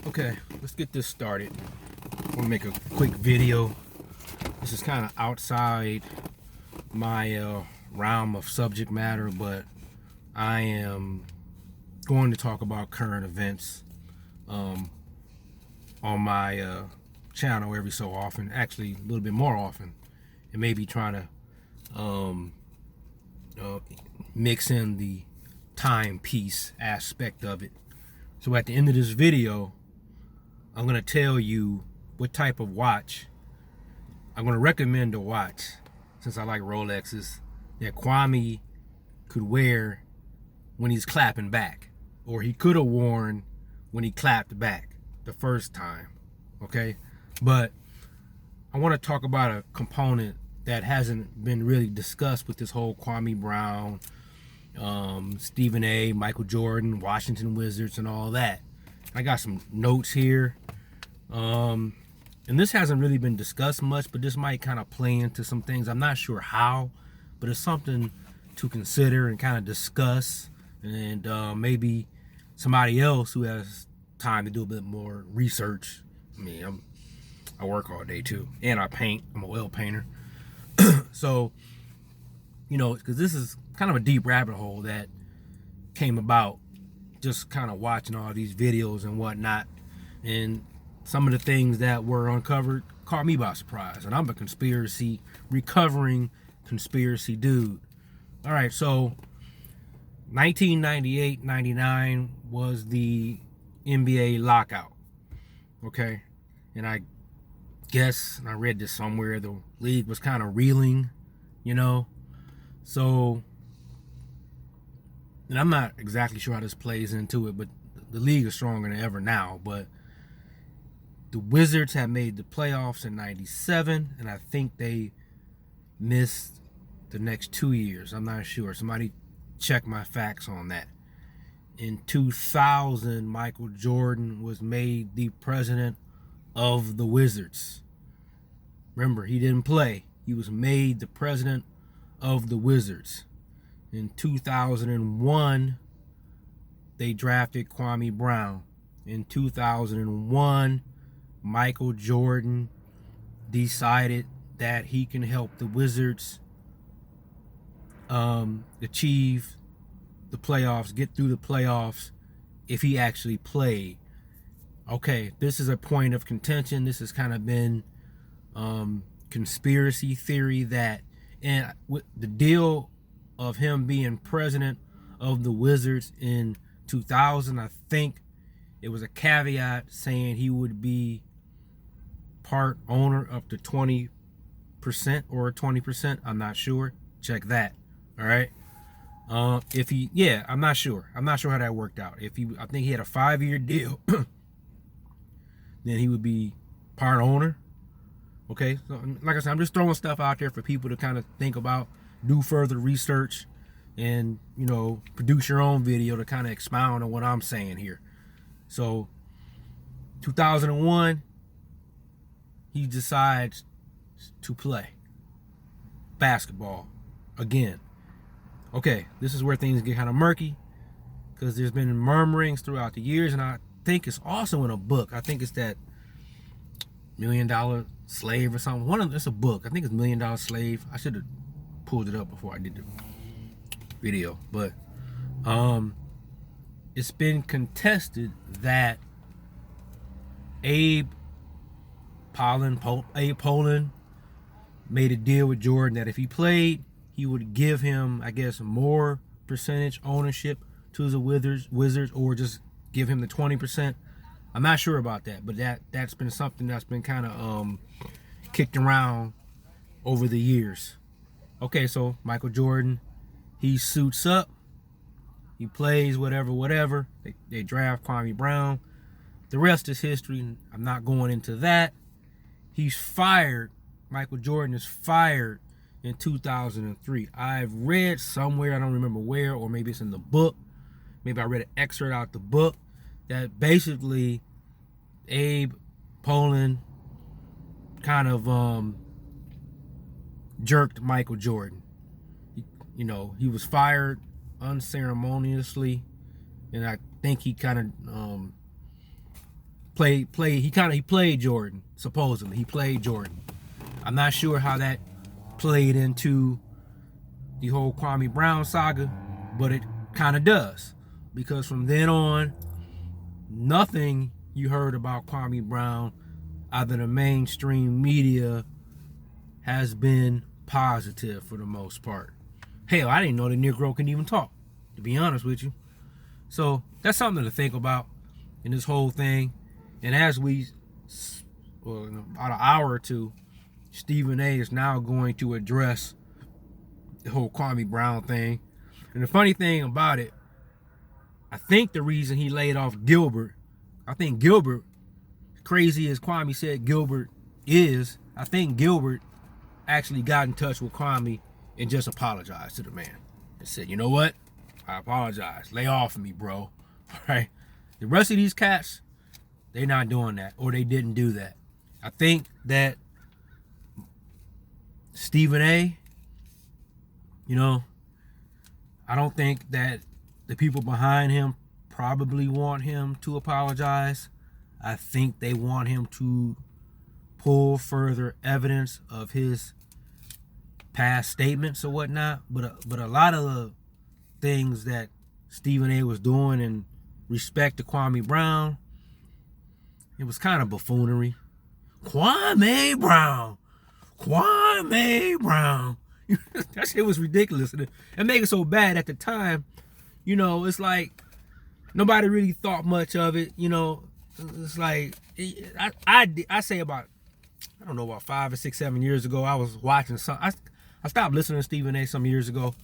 Okay, let's get this started. I want to make a quick video. This is kind of outside my realm of subject matter, but I am going to talk about current events on my channel every so often, actually a little bit more often, and maybe trying to mix in the timepiece aspect of it. So at the end of this video, I'm going to tell you what type of watch I'm going to recommend a watch, since I like Rolexes, that Kwame could wear when he's clapping back, or he could have worn when he clapped back the first time. Okay, but I want to talk about a component that hasn't been really discussed with this whole Kwame Brown, Stephen A, Michael Jordan, Washington Wizards, and all that. I got some notes here, and this hasn't really been discussed much, but this might kind of play into some things. I'm not sure how, but it's something to consider and kind of discuss, and maybe somebody else who has time to do a bit more research. I mean, I work all day too, and I paint. I'm a oil painter. So, you know, because this is kind of a deep rabbit hole that came about just kind of watching all these videos and whatnot, and some of the things that were uncovered caught me by surprise, and I'm a recovering conspiracy dude. All right, so 1998-99 was the NBA lockout, okay? And I guess, and I read this somewhere, the league was kind of reeling, you know? So, and I'm not exactly sure how this plays into it, but the league is stronger than ever now. But the Wizards had made the playoffs in '97, and I think they missed the next 2 years. I'm not sure. Somebody check my facts on that. In 2000, Michael Jordan was made the president of the Wizards. Remember, he didn't play. He was made the president of the Wizards. In 2001, they drafted Kwame Brown. In 2001, Michael Jordan decided that he can help the Wizards achieve the playoffs, get through the playoffs, if he actually played. Okay, this is a point of contention. This has kind of been conspiracy theory that, and with the deal of him being president of the Wizards in 2000, I think it was a caveat saying he would be part owner up to 20% or 20%. I'm not sure. Check that. All right. I'm not sure. I'm not sure how that worked out. I think he had a 5-year deal. Then he would be part owner. Okay, so like I said, I'm just throwing stuff out there for people to kind of think about, do further research, and, you know, produce your own video to kind of expound on what I'm saying here. So 2001, he decides to play basketball again. Okay, this is where things get kind of murky, because there's been murmurings throughout the years, and I think it's also in a book. I think it's that $1 Million Slave or something. It's a book. I think it's $1 Million Slave. I should have pulled it up before I did the video, but it's been contested that Abe Pollin made a deal with Jordan that if he played, he would give him, I guess, more percentage ownership to the Wizards, or just give him the 20%. I'm not sure about that, but that's been something that's been kind of kicked around over the years. Okay, so Michael Jordan, he suits up, he plays whatever. They draft Kwame Brown. The rest is history. I'm not going into that. He's fired. Michael Jordan is fired in 2003. I've read somewhere, I don't remember where, or maybe it's in the book. Maybe I read an excerpt out the book that basically Abe Pollin kind of jerked Michael Jordan. He was fired unceremoniously, and I think he kind of He played Jordan, supposedly. He played Jordan. I'm not sure how that played into the whole Kwame Brown saga, but it kind of does. Because from then on, nothing you heard about Kwame Brown, either the mainstream media, has been positive for the most part. Hell, I didn't know the Negro can even talk, to be honest with you. So that's something to think about in this whole thing. And as in about an hour or two, Stephen A is now going to address the whole Kwame Brown thing. And the funny thing about it, I think the reason he laid off Gilbert, I think Gilbert, crazy as Kwame said Gilbert is, I think Gilbert actually got in touch with Kwame and just apologized to the man and said, you know what? I apologize. Lay off of me, bro. All right. The rest of these cats, they're not doing that, or they didn't do that. I think that Stephen A, I don't think that the people behind him probably want him to apologize. I think they want him to pull further evidence of his past statements or whatnot. But a lot of the things that Stephen A was doing in respect to Kwame Brown, it was kind of buffoonery. Kwame Brown. That shit was ridiculous. And it made it so bad at the time. It's like nobody really thought much of it. It's like I say about, I don't know, about 5 or 6, 7 years ago, I was watching something. I stopped listening to Stephen A some years ago,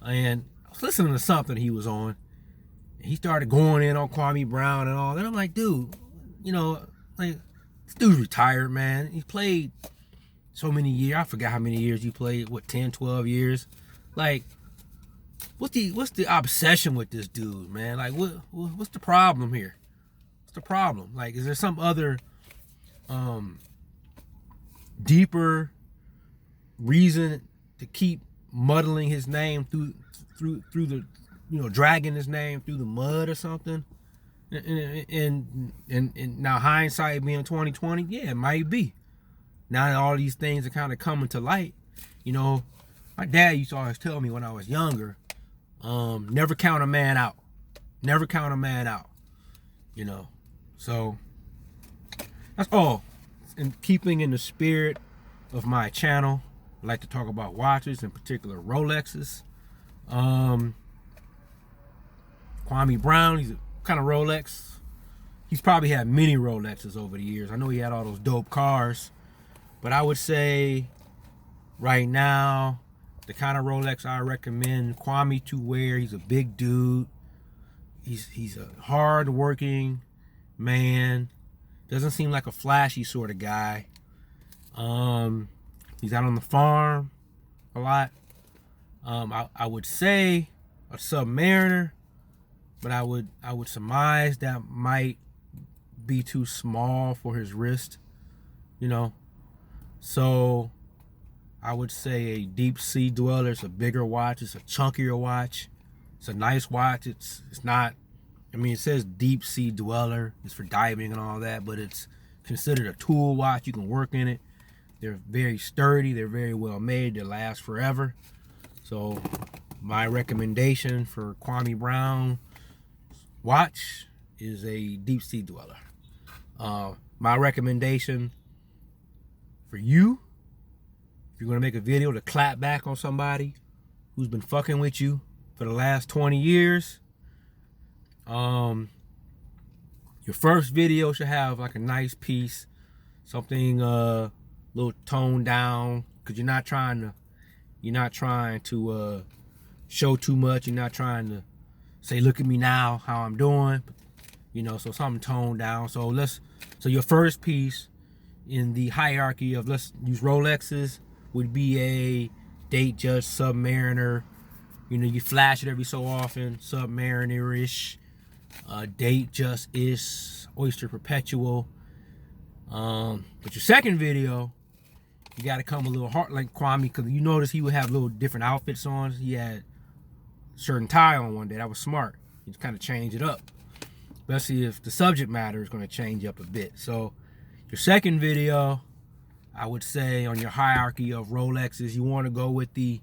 and I was listening to something he was on. And he started going in on Kwame Brown and all. And I'm like, dude, like, this dude's retired, man. He played so many years. I forgot how many years he played. 10, 12 years? Like, what's the obsession with this dude, man? Like, what's the problem here? What's the problem? Like, is there some other deeper reason to keep muddling his name through the, dragging his name through the mud or something? And now hindsight being 2020, yeah, it might be. Now that all these things are kind of coming to light, my dad used to always tell me when I was younger, never count a man out. Never count a man out. So that's all. And keeping in the spirit of my channel, I like to talk about watches, in particular Rolexes. Kwame Brown, he's a kind of Rolex. He's probably had many Rolexes over the years. I know he had all those dope cars, but I would say right now, the kind of Rolex I recommend Kwame to wear, he's a big dude. He's a hard-working man. Doesn't seem like a flashy sort of guy. He's out on the farm a lot. I would say a Submariner, but I would surmise that might be too small for his wrist, So I would say a Deep Sea Dweller. It's a bigger watch. It's a chunkier watch. It's a nice watch. It's not, it says Deep Sea Dweller. It's for diving and all that, but it's considered a tool watch. You can work in it. They're very sturdy. They're very well made. They last forever. So my recommendation for Kwame Brown watch is a Deep Sea Dweller. My recommendation for you, if you're going to make a video to clap back on somebody who's been fucking with you for the last 20 years, your first video should have like a nice piece, something a little toned down, because you're not trying to show too much. You're not trying to say, look at me now, how I'm doing, so something toned down. So your first piece in the hierarchy of, let's use Rolexes, would be a Datejust Submariner. You flash it every so often, Submariner-ish, Datejust-ish, Oyster Perpetual. But your second video, you got to come a little hard like Kwame, because you notice he would have little different outfits on. He had a certain tie on one day. That was smart. He just kind of changed it up. especially if the subject matter is going to change up a bit. So your second video, I would say, on your hierarchy of Rolexes, you want to go with the,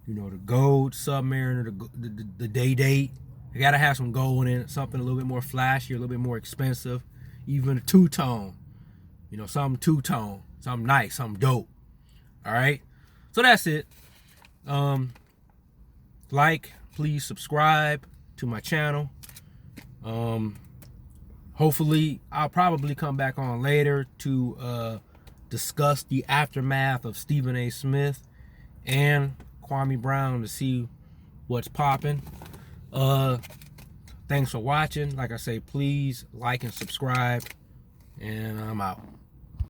you know, the gold Submariner, the day date. You got to have some gold in it, something a little bit more flashy, a little bit more expensive, even a two-tone. You know, something two-tone, something nice, something dope. All right, so that's it. Like, please subscribe to my channel. Hopefully I'll probably come back on later to discuss the aftermath of Stephen A. Smith and Kwame Brown to see what's popping. Thanks for watching. Like I say, please like and subscribe, and I'm out.